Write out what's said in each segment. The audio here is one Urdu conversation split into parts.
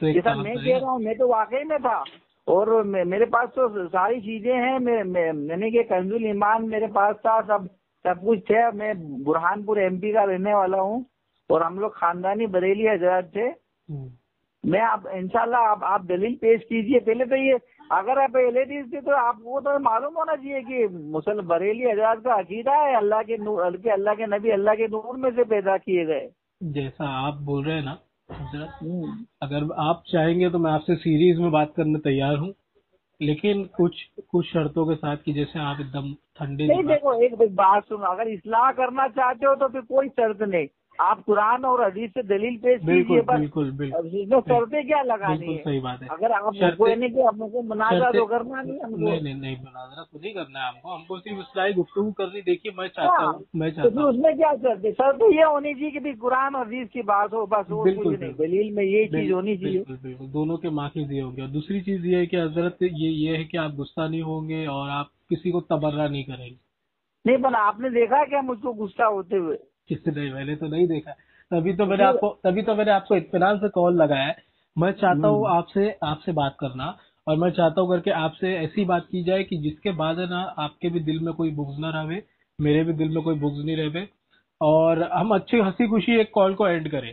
تو ایک جیسا کام میں کریں کہہ رہا ہوں، میں تو واقعی میں تھا، اور میرے پاس تو ساری چیزیں ہیں، میں نے کہ کنز ایمان میرے پاس تھا، سب کچھ تھے. میں برہان پور ایم پی کا رہنے والا ہوں، اور ہم لوگ خاندانی بریلی حضرات تھے. میں انشاءاللہ آپ دلیل پیش کیجئے. پہلے تو یہ اگر آپ LADs تھے تو آپ کو تو معلوم ہونا چاہیے کہ مسلم بریلی حضرات کا عقیدہ ہے اللہ کے نور، کہ اللہ کے نبی اللہ کے نور میں سے پیدا کیے گئے. جیسا آپ بول رہے ہیں نا حضرت، اگر آپ چاہیں گے تو میں آپ سے سیریز میں بات کرنے تیار ہوں، لیکن کچھ شرطوں کے ساتھ، کہ جیسے آپ ایک دم ٹھنڈے نہیں، دماغ. دیکھو ایک بات سنو، اگر اصلاح کرنا چاہتے ہو تو پھر کوئی شرط نہیں، آپ قرآن اور حدیث سے دلیل پیش کیجئے. بالکل بس بالکل اب بالکل اس میں شرطیں کیا لگانی بالکل ہے؟ صحیح بات ہے. اگر آپ شرطیں نہیں کہ ہم کو منازعہ شرطیں تو کرنا نہیں ہم کو. نہیں مناظرہ تو نہیں کرنا ہے ہم کو صرف اصلاحی گفتگو کرنی. دیکھیے میں ہاں، تو چاہتا پھر ہوں اس میں کیا شرط ہے؟ شرط یہ ہونی چاہیے کہ بھی قرآن اور حدیث کی بات ہو، بس اور کچھ بالکل نہیں، دلیل میں یہ چیز ہونی چاہیے. بالکل بالکل دونوں کے ماخذ یہ ہوں گے. اور دوسری چیز یہ ہے کہ حضرت یہ ہے کہ آپ غصہ نہیں ہوں گے اور آپ کسی کو تبرہ نہیں کریں گے. نہیں بنا آپ نے دیکھا کیا مجھ کو غصہ ہوتے ہوئے؟ کس نے؟ میں نے تو نہیں دیکھا. تبھی تو میں نے آپ کو اطمینان سے کال لگایا ہے. میں چاہتا ہوں آپ سے بات کرنا، اور میں چاہتا ہوں کر کے آپ سے ایسی بات کی جائے کہ جس کے بعد ہے نا آپ کے بھی دل میں کوئی بغض نہ رہے، میرے بھی دل میں کوئی بغض نہیں رہے، اور ہم اچھی ہنسی خوشی ایک کال کو اینڈ کریں.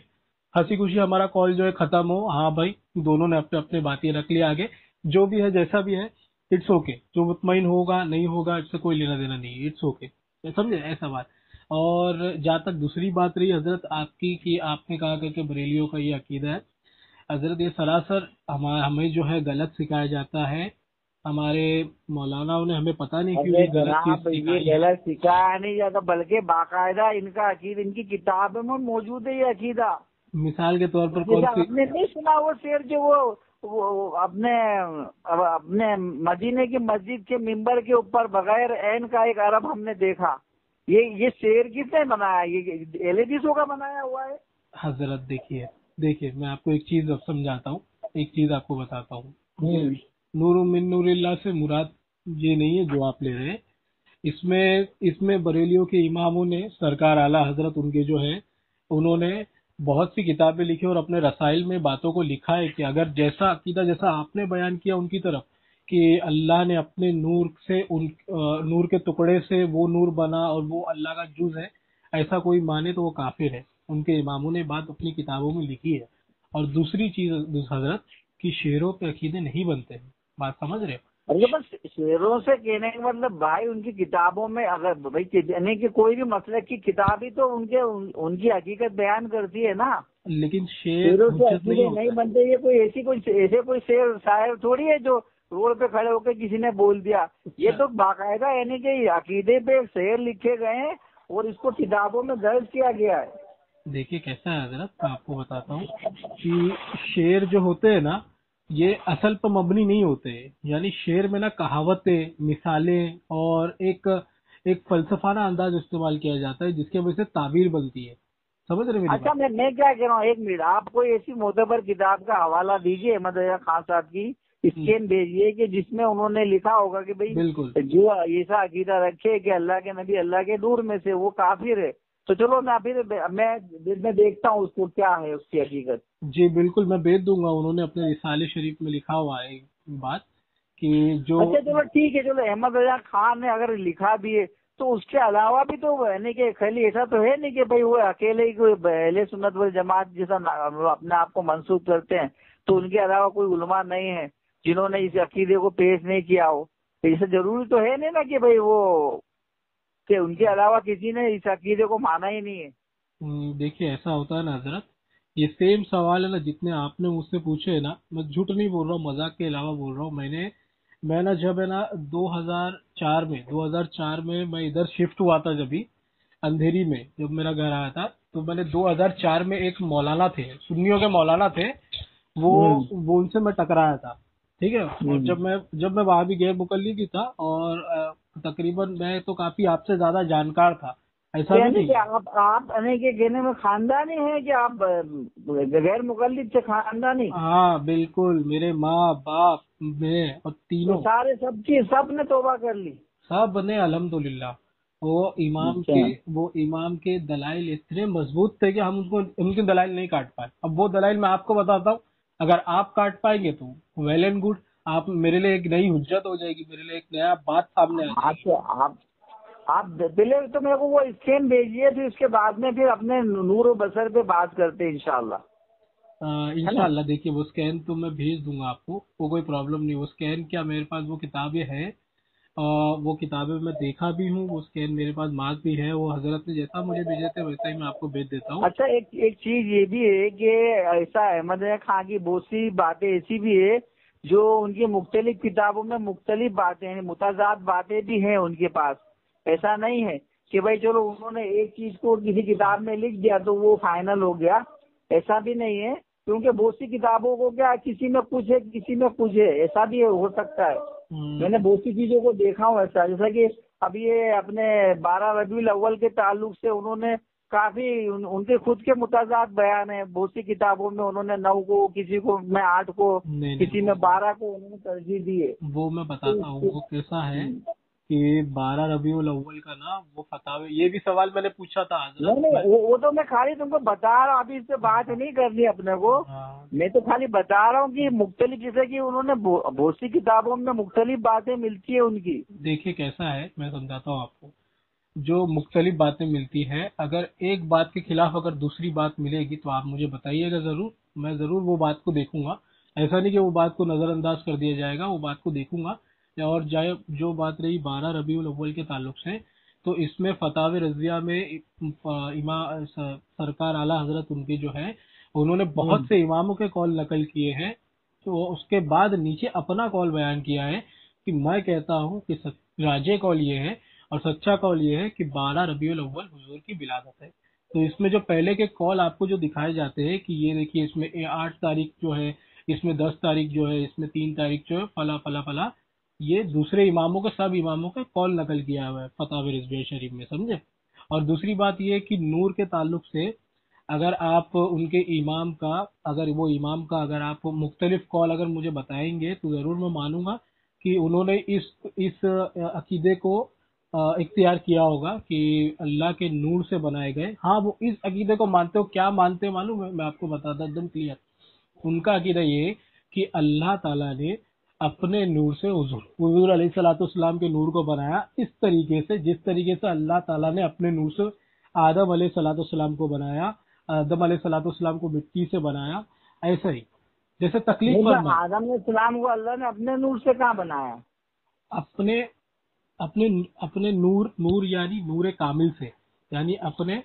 ہنسی خوشی ہمارا کال جو ہے ختم ہو. ہاں بھائی، دونوں نے اپنے اپنے باتیں رکھ لی آگے، جو بھی ہے جیسا بھی ہے اٹس اوکے. جو مطمئن ہوگا نہیں ہوگا اس سے کوئی لینا دینا نہیں، اٹس اوکے. سمجھے ایسا بات. اور جہاں تک دوسری بات رہی حضرت آپ کی، کہ آپ نے کہا کہ بریلیوں کا یہ عقیدہ ہے، حضرت یہ سراسر ہمیں جو ہے غلط سکھایا جاتا ہے. ہمارے مولاناؤں نے ہمیں پتہ نہیں کیوں ارے یہ غلط چیز جناب، یہ سکھائی ہے. غلط سکھایا نہیں جاتا، بلکہ باقاعدہ ان کا عقیدہ ان کی کتاب میں موجود ہے. یہ عقیدہ مثال کے طور پر کون جیسے سی؟ آپ نے نہیں سنا وہ شعر جو وہ اپنے مدینے کی مسجد کے ممبر کے اوپر بغیر عین کا ایک عرب ہم نے دیکھا. یہ شعر کس نے بنایا؟ یہ LADs کا بنایا ہوا ہے. حضرت دیکھیے میں آپ کو ایک چیز اب سمجھاتا ہوں، ایک چیز آپ کو بتاتا ہوں. نور من نور اللہ سے مراد یہ نہیں ہے جو آپ لے رہے ہیں. اس میں بریلیوں کے اماموں نے، سرکار اعلیٰ حضرت ان کے جو ہیں، انہوں نے بہت سی کتابیں لکھی اور اپنے رسائل میں باتوں کو لکھا ہے کہ اگر جیسا عقیدہ جیسا آپ نے بیان کیا ان کی طرف کہ اللہ نے اپنے نور سے نور کے ٹکڑے سے وہ نور بنا اور وہ اللہ کا جز ہے، ایسا کوئی مانے تو وہ کافر ہے. ان کے اماموں نے بات اپنی کتابوں میں لکھی ہے. اور دوسری چیز حضرت کی شعروں پہ عقیدے نہیں بنتے ہیں. بات سمجھ رہے ہو؟ بس شعروں سے کہنے کا مطلب بھائی ان کی کتابوں میں اگر بھائی یعنی کہ کوئی بھی مسلک کی کتاب ہی تو ان کی حقیقت بیان کرتی ہے نا. لیکن شعروں سے حجت عقیدے ہوتا نہیں بنتے. یہ کوئی ایسے کوئی شاعر تھوڑی ہے جو روڈ پہ کھڑے ہو کے کسی نے بول دیا. یہ تو باقاعدہ یعنی کہ عقیدے پہ شعر لکھے گئے ہیں اور اس کو کتابوں میں درج کیا گیا ہے. دیکھیے کیسا ہے حضرت، میں آپ کو بتاتا ہوں کہ شعر جو ہوتے ہیں نا یہ اصل پر مبنی نہیں ہوتے. یعنی شعر میں نا کہاوتیں، مثالیں اور ایک فلسفانہ انداز استعمال کیا جاتا ہے جس کی وجہ سے تعبیر بنتی ہے. سمجھ رہے میری اچھا بات؟ میں کیا کہہ رہا ہوں، ایک منٹ، آپ کوئی ایسی معتبر کتاب کا حوالہ دیجیے احمد رضا خان صاحب کی، اسکین بھیجیے کہ جس میں انہوں نے لکھا ہوگا کہ بھئی بالکل جو ایسا عقیدہ رکھے کہ اللہ کے نبی اللہ کے نور میں سے وہ کافر ہے. تو چلو میں دیکھتا ہوں اس کو کیا ہے اس کی حقیقت. جی بالکل، میں بھیج دوں گا. انہوں نے اپنے رسالے شریف میں لکھا ہوا ہے بات کہ جو اچھا چلو ٹھیک ہے. چلو احمد رضا خان نے اگر لکھا بھی ہے تو اس کے علاوہ بھی تو یعنی کہ خالی ایسا تو ہے نہیں کہ بھئی وہ اکیلے ہی کوئی اہل سنت والجماعت جیسا اپنے آپ کو منسوخ کرتے ہیں تو ان کے علاوہ کوئی علماء نہیں ہیں جنہوں نے اس عقیدے کو پیش نہیں کیا ہو. اسے ضروری تو ہے نہیں نا کہ بھئی وہ کہ ان کے علاوہ کسی نے اس عقیدے کو مانا ہی نہیں ہے. دیکھیے ایسا ہوتا ہے نا حضرت، یہ سیم سوال ہے نا جتنے آپ نے مجھ سے پوچھے نا، میں جھوٹ نہیں بول رہا ہوں، مذاق کے علاوہ بول رہا ہوں. میں نا جب ہے نا 2004 میں میں ادھر شفٹ ہوا تھا، جبھی اندھیری میں جب میرا گھر آیا تھا تو میں نے 2004 میں ایک مولانا تھے، سنیوں کے مولانا تھے، وہ ان سے میں ٹکرایا تھا. ٹھیک ہے. اور جب میں وہاں بھی غیر مقلد بھی تھا اور تقریباً میں تو کافی آپ سے زیادہ جانکار تھا، ایسا بھی یعنی نہیں کہ ہے. آپ یعنی کہ کہنے میں خاندانی ہیں کہ آپ غیر مقلد سے خاندانی؟ ہاں بالکل، میرے ماں باپ میں اور تو تینوں سارے سب نے توبہ کر لی؟ سب نے الحمدللہ. وہ امام کے دلائل اتنے مضبوط تھے کہ ہم ان کے دلائل نہیں کاٹ پائے. اب وہ دلائل میں آپ کو بتاتا ہوں اگر آپ کاٹ پائیں گے تو ویل اینڈ گڈ، آپ میرے لیے ایک نئی حجت ہو جائے گی، میرے لیے ایک نیا بات سامنے آ جائے گی۔ آپ پہلے تو میرے کو وہ اسکین بھیجیے، پھر اس کے بعد میں پھر اپنے نور و بصر پہ بات کرتے ہیں انشاءاللہ۔ انشاءاللہ دیکھیے وہ اسکین تو میں بھیج دوں گا آپ کو، وہ کوئی پرابلم نہیں۔ وہ اسکین کیا میرے پاس وہ کتابیں ہیں، وہ کتابیں میں دیکھا بھی ہوں، وہ اسکین میرے پاس مارک بھی ہے، وہ حضرت نے جیسا مجھے بھیجے تھے ویسا ہی میں آپ کو بھیج دیتا ہوں۔ اچھا ایک چیز یہ بھی ہے کہ ایسا احمد خان کی بہت سی باتیں ایسی بھی ہے جو ان کی مختلف کتابوں میں مختلف باتیں ہیں، متضاد باتیں بھی ہیں ان کے پاس۔ ایسا نہیں ہے کہ بھائی چلو انہوں نے ایک چیز کو کسی کتاب میں لکھ دیا تو وہ فائنل ہو گیا، ایسا بھی نہیں ہے، کیونکہ بہت سی کتابوں کو کیا کسی میں کچھ ہے کسی میں کچھ ہے، ایسا بھی ہو سکتا ہے۔ میں نے بہت سی چیزوں کو دیکھا ہوں ایسا، جیسا کہ اب یہ اپنے 12 ربیع الاول کے تعلق سے انہوں نے کافی ان کے خود کے متضاد بیان ہیں، بہت سی کتابوں میں انہوں نے 9 کو، کسی کو میں 8 کو، کسی میں 12 کو انہوں نے ترجیح دی ہے۔ وہ میں بتاتا ہوں وہ کیسا ہے کہ 12 ربیع الاول کا نا وہ فتاوی، یہ بھی سوال میں نے پوچھا تھا حضرت۔ نہیں وہ تو میں خالی تم کو بتا رہا ہوں، ابھی اس سے بات نہیں کرنی اپنے کو، میں تو خالی بتا رہا ہوں کہ مختلف، جیسے کہ انہوں نے بہت سی کتابوں میں مختلف باتیں ملتی ہیں ان کی۔ دیکھیے کیسا ہے میں سمجھاتا ہوں آپ کو، جو مختلف باتیں ملتی ہے، اگر ایک بات کے خلاف اگر دوسری بات ملے گی تو آپ مجھے بتائیے گا ضرور، میں ضرور وہ بات کو دیکھوں گا۔ ایسا نہیں کہ وہ بات کو نظر انداز کر دیا جائے گا، وہ بات کو دیکھوں گا۔ اور جو بات رہی 12 ربیع الاول کے تعلق سے، تو اس میں فتاوی رضویہ میں امام سرکار اعلیٰ حضرت ان کے جو ہے انہوں نے بہت سے اماموں کے قول نقل کیے ہیں، تو اس کے بعد نیچے اپنا قول بیان کیا ہے کہ میں کہتا ہوں کہ راجے قول یہ ہے اور سچا قول یہ ہے کہ 12 ربیع الاول حضور کی ولادت ہے۔ تو اس میں جو پہلے کے قول آپ کو جو دکھائے جاتے ہیں کہ یہ دیکھیے اس میں 8 تاریخ جو ہے، اس میں 10 تاریخ جو ہے، اس میں 3 تاریخ جو ہے، فلا فلا فلا، یہ دوسرے اماموں کے، سب اماموں کا قول نقل کیا ہوا ہے فتاوی رضویہ شریف میں، سمجھے۔ اور دوسری بات یہ کہ نور کے تعلق سے اگر آپ ان کے امام کا، اگر وہ امام کا اگر آپ مختلف قول اگر مجھے بتائیں گے تو ضرور میں مانوں گا کہ انہوں نے اس عقیدے کو اختیار کیا ہوگا کہ اللہ کے نور سے بنائے گئے۔ ہاں وہ اس عقیدے کو مانتے ہو، کیا مانتے معلوم ہے، میں آپ کو بتاتا ایک دم کلیئر۔ ان کا عقیدہ یہ ہے کہ اللہ تعالیٰ نے اپنے نور سے حضور علیہ الصلوۃ والسلام کے نور کو بنایا، اس طریقے سے جس طریقے سے اللہ تعالیٰ نے اپنے نور سے آدم علیہ الصلوۃ والسلام کو بنایا، آدم علیہ الصلوۃ والسلام کو مٹی سے بنایا، ایسا ہی جیسے تکلیف فرمائی۔ آدم علیہ السلام کو اللہ نے اپنے نور سے کہاں بنایا؟ اپنے اپنے نور یعنی نور کامل سے، یعنی اپنے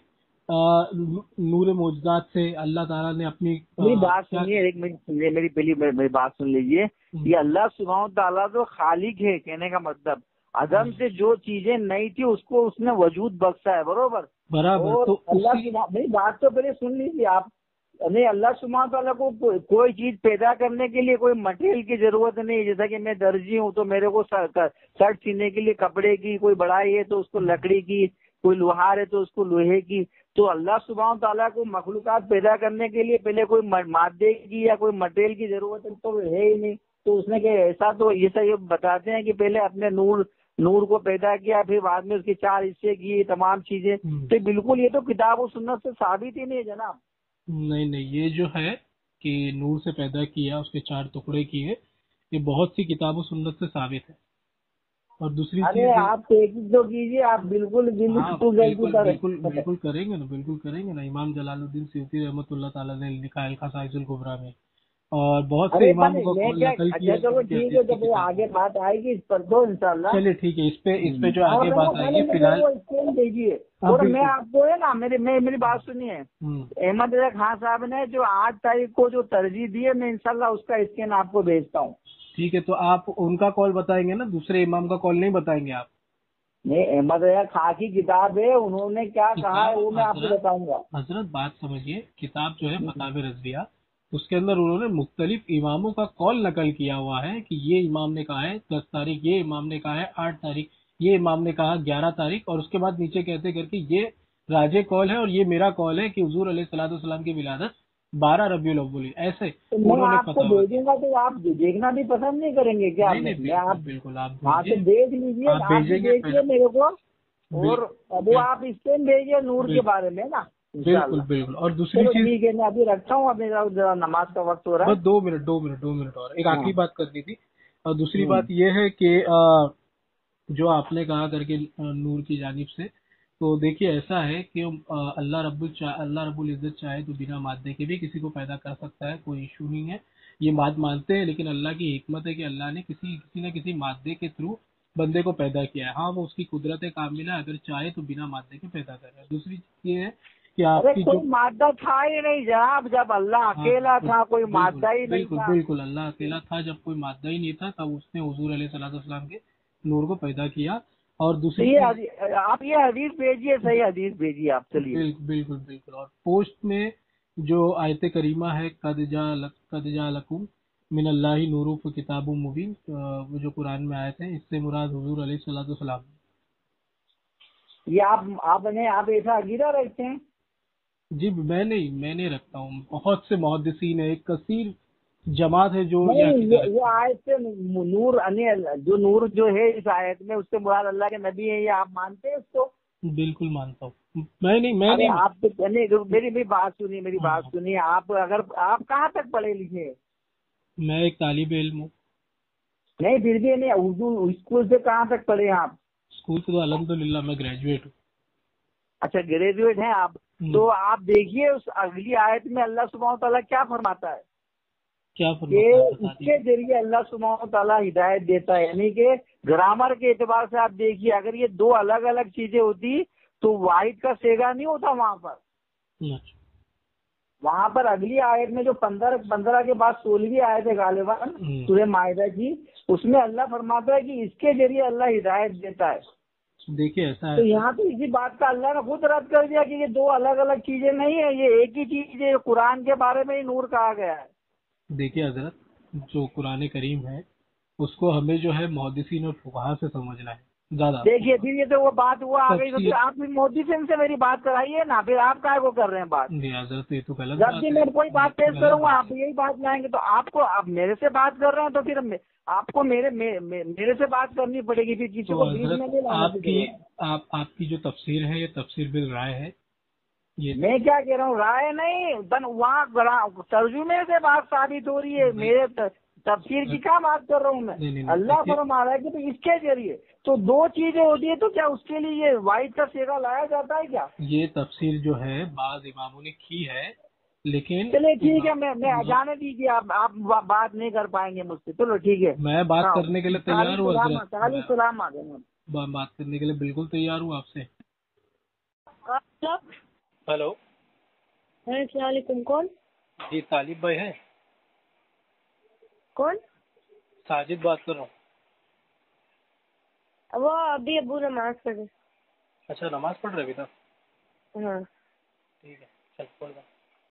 نور معجزات سے اللہ تعالیٰ نے اپنی بات سنیے، ایک منٹ سنیے، میری بات سن لیجیے۔ یہ اللہ سبحانہ تعالیٰ تو خالق ہے، کہنے کا مطلب عدم سے جو چیزیں نہیں تھی اس کو اس نے وجود بخشا ہے، برابر۔ تو اللہ میری بات تو پہلے سن لیجیے آپ۔ نہیں، اللہ سبحانہ تعالیٰ کو کوئی چیز پیدا کرنے کے لیے کوئی مٹیریل کی ضرورت نہیں، جیسا کہ میں درزی ہوں تو میرے کو شرٹ سینے کے لیے کپڑے کی کوئی بڑائی ہے تو اس کو لکڑی کی، کوئی لوہار ہے تو اس کو لوہے کی۔ تو اللہ سبحانہ تعالیٰ کو مخلوقات پیدا کرنے کے لیے پہلے کوئی مادے کی یا کوئی مٹیریل کی ضرورت تو ہے ہی نہیں۔ تو اس نے کہ ایسا تو یہ بتاتے ہیں کہ پہلے اپنے نور کو پیدا کیا، پھر بعد میں اس کے 4 حصے کیے، تمام چیزیں۔ تو بالکل یہ تو کتاب و سنت سے ثابت ہی نہیں ہے جناب۔ نہیں، یہ جو ہے کہ نور سے پیدا کیا، اس کے 4 ٹکڑے کیے، یہ بہت سی کتاب و سنت سے ثابت ہے۔ اور دوسری چیز آپ تحقیق تو کیجیے، آپ بالکل بالکل کریں گے نا، بالکل کریں گے نا۔ امام جلال الدین سیوطی رحمۃ اللہ تعالیٰ نے لکھا ہے الخصائص الکبریٰ میں، اور بہت سے اماموں کو قول نقل کیا۔ چلو ٹھیک ہے، جب آگے بات آئے گی اس پر تو انشاءاللہ۔ چلیے ٹھیک ہے، اس پہ جو آگے بات آئے گی فی الحال دیجیے۔ اور میں آپ کو ہے نا، میری بات سنیے، احمد رضا خان صاحب نے جو 8 تاریخ کو جو ترجیح دی ہے، میں انشاءاللہ اس کا اسکین آپ کو بھیجتا ہوں۔ ٹھیک ہے، تو آپ ان کا قول بتائیں گے نا، دوسرے امام کا قول نہیں بتائیں گے آپ؟ نہیں، احمد رضا خان کی کتاب ہے، انہوں نے کیا کہا ہے وہ میں آپ کو بتاؤں گا۔ حضرت بات سمجھیے، کتاب جو ہے فتاوی رضویہ، اس کے اندر انہوں نے مختلف اماموں کا قول نقل کیا ہوا ہے کہ یہ امام نے کہا ہے 10 تاریخ، یہ امام نے کہا ہے 8 تاریخ، یہ امام نے کہا 11 تاریخ، اور اس کے بعد نیچے کہتے کر کے یہ راجے قول ہے اور یہ میرا قول ہے کہ حضور علیہ الصلوۃ والسلام کی ولادت 12 ربیع الاول، ایسے میں آپ کو بھیجوں گا تو آپ دیکھنا بھی پسند نہیں کریں گے کیا؟ بالکل آپ دیکھ لیجیے، میرے کو، اور وہ آپ اسکین بھیجیے نور کے بارے میں نا۔ بالکل بالکل. اور دوسری چلو چیز, ٹھیک ہے، میں ابھی رکھتا ہوں، اب میرا ذرا نماز کا وقت ہو رہا ہے. بس 2 منٹ اور ایک آخری بات کرنی تھی. اور دوسری ہوں. بات یہ ہے کہ جو آپ نے کہا کر کے نور کی جانب سے، تو دیکھیے ایسا ہے کہ اللہ رب العزت چاہے تو بنا مادے کے بھی کسی کو پیدا کر سکتا ہے، کوئی ایشو نہیں ہے. یہ بات مانتے ہیں، لیکن اللہ کی حکمت ہے کہ اللہ نے کسی نہ کسی مادے کے تھرو بندے کو پیدا کیا ہے. ہاں وہ اس کی قدرت کاملہ ہے، اگر چاہے تو بنا مادے کے پیدا کر رہا ہے. دوسری چیز یہ ہے کہ آپ ارے کی جو کوئی مادہ تھا ہی نہیں جناب، جب اللہ اکیلا تھا کوئی مادہ ہی نہیں تھا. بالکل اللہ اکیلا تھا، جب کوئی مادہ ہی نہیں تھا تب اس نے حضور علیہ الصلوۃ والسلام کے نور کو پیدا کیا. اور تو دوسری یہ چیز، آپ یہ حدیث بھیجیے، صحیح حدیث بھیجیے آپ. چلیے. بالکل. اور پوسٹ میں جو آیت کریمہ ہے قد جاء لکم من اللہ نور و کتاب مبین، وہ جو قرآن میں آیت ہے، اس سے مراد حضور علیہ الصلوۃ والسلام. یہ آپ ایسا عقیدہ رکھتے ہیں؟ جی میں نہیں رکھتا ہوں. بہت سے محدثین ہیں، ایک کثیر جماعت ہے جو یہ نہیں، عقیدہ رکھتے یہ آیت سے نور جو نور جو ہے اس آیت میں، اس سے مراد اللہ کے نبی ہیں، یہ آپ مانتے ہیں اس کو؟ ہیں. بالکل مانتا ہوں. میں ارے نہیں. آپ تو میری بھی بات سنیے. آپ کہاں تک پڑھے لکھے ہیں؟ میں ایک طالب علم ہوں. نہیں پھر بھی نہیں، اردو اسکول سے کہاں تک پڑھے آپ؟ اسکول سے تو الحمدللہ میں گریجویٹ ہوں. اچھا گریجویٹ ہیں آپ. تو آپ دیکھیے اس اگلی آیت میں اللہ سبحانہ وتعالیٰ کیا فرماتا ہے کیا کہ فرماتا ہے اس بتا کے دیجیے. ذریعے اللہ سبحانہ وتعالیٰ ہدایت دیتا ہے. یعنی کہ گرامر کے اعتبار سے آپ دیکھیے، اگر یہ دو الگ الگ چیزیں ہوتی تو واحد کا سیگا نہیں ہوتا وہاں پر. اچھا. وہاں پر اگلی آیت میں جو 15 کے بعد 16ویں آیت ہے غالباً سورہ مائدہ کی، اس میں اللہ فرماتا ہے کہ اس کے ذریعے اللہ ہدایت دیتا ہے. دیکھیے ایسا تو ہے، یہاں تو اسی بات کا اللہ نے خود رد کر دیا کہ یہ دو الگ الگ چیزیں نہیں ہیں، یہ ایک ہی چیز ہے. قرآن کے بارے میں ہی نور کہا گیا ہے. دیکھیے حضرت، جو قرآن کریم ہے اس کو ہمیں جو ہے محدثین اور فقہا سے سمجھنا ہے زیادہ. دیکھیے پھر یہ تو وہ بات ہوا آ گئی، تو تفسیر پھر آپ بھی مودی سے میری بات کرائیے نا، پھر آپ کائے کو کر رہے ہیں بات؟ نہیں حضرت، یہ تو غلط جب بات بھی ہے. میں کوئی بات پیش کروں گا بات آپ یہی بات لائیں گے، تو آپ میرے سے بات کر رہے ہیں تو پھر آپ کو میرے سے بات کرنی پڑے گی، پھر کسی تو کو بیچ حضرت میں نہیں لانے کی ضرورت ہے. آپ کی جو تفسیر ہے یہ تفسیر بالرائے ہے. یہ میں کیا کہہ رہا ہوں، رائے نہیں، وہاں ترجمے سے بات ثابت ہو رہی ہے. میرے تفسیر کی کیا بات کر رہا ہوں میں؟ نہیں، اللہ فرما رہا ہے کہ اس کے ذریعے تو دو چیزیں ہوتی ہے، تو کیا اس کے لیے یہ واحد کا سیگا لایا جاتا ہے کیا؟ یہ تفسیر جو ہے بعض اماموں نے کی ہے، لیکن چلیے ٹھیک ہے، میں جانے دیجیے، آپ بات نہیں کر پائیں گے مجھ سے. چلو ٹھیک ہے، میں بات کرنے کے لیے تیار ہوں حضرت. تعلیم سلام آ گئے. بات کرنے کے لیے بالکل تیار ہوں آپ سے. ہلو، السلام علیکم. کون؟ جی طالب بھائی ہیں؟ کون؟ ساجد بات کر رہا ہوں. وہ ابھی ابو نماز پڑھ رہے. اچھا نماز پڑھ رہے ابھی تک؟ ہاں ٹھیک ہے، چل کوئی بات.